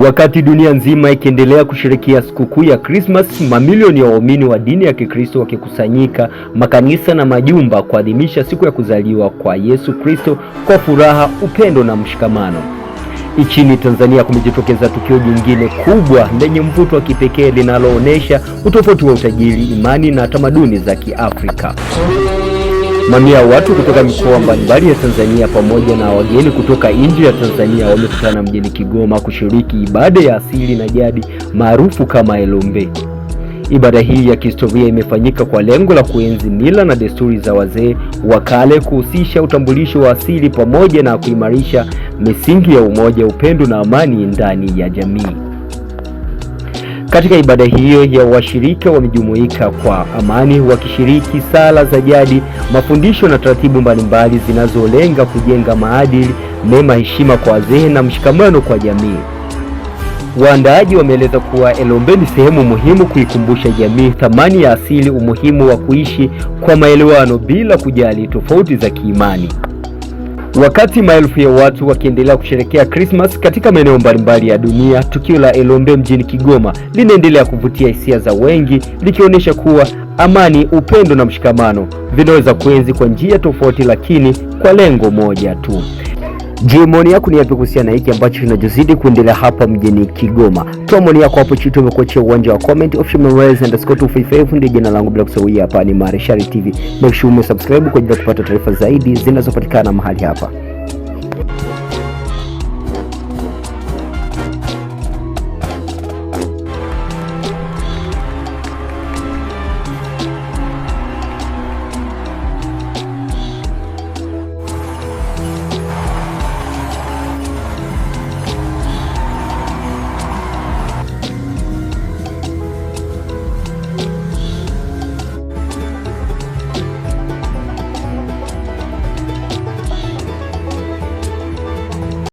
Wakati dunia nzima ikiendelea kusherehekea sikukuu ya Christmas, mamilioni ya waumini wa dini ya Kikristo wakikusanyika makanisa na majumba kuadhimisha siku ya kuzaliwa kwa Yesu Kristo kwa furaha, upendo na mshikamano. Nchini Tanzania kumejitokeza tukio jingine kubwa lenye mvuto wa kipekee linaloonyesha utofauti wa utajiri, imani na tamaduni za Kiafrika. Mamia ya watu kutoka mikoa mbalimbali ya Tanzania pamoja na wageni kutoka nje ya Tanzania wamekutana mjini Kigoma kushiriki ibada ya asili na jadi maarufu kama Elombe. Ibada hii ya kihistoria imefanyika kwa lengo la kuenzi mila na desturi za wazee wa kale, kuhusisha utambulisho wa asili pamoja na kuimarisha misingi ya umoja, upendo na amani ndani ya jamii. Katika ibada hiyo ya washirika wamejumuika kwa amani, wakishiriki sala za jadi, mafundisho na taratibu mbalimbali zinazolenga kujenga maadili mema, heshima kwa wazee na mshikamano kwa jamii. Waandaaji wameeleza kuwa Elombe ni sehemu muhimu kuikumbusha jamii thamani ya asili, umuhimu wa kuishi kwa maelewano bila kujali tofauti za kiimani. Wakati maelfu ya watu wakiendelea kusherehekea Christmas katika maeneo mbalimbali ya dunia, tukio la Elombe mjini Kigoma linaendelea kuvutia hisia za wengi, likionyesha kuwa amani, upendo na mshikamano vinaweza kuenzi kwa njia tofauti lakini kwa lengo moja tu. Je, maoni yako ni yapi kuhusiana na hiki ambacho kinajozidi kuendelea hapa mjini Kigoma? Toa maoni yako hapo chini, tumekuachia uwanja wa comment. _255 ndio jina langu, bila kusahau hapa ni Marishari TV. Make sure umesubscribe kwa ajili ya kupata taarifa zaidi zinazopatikana mahali hapa.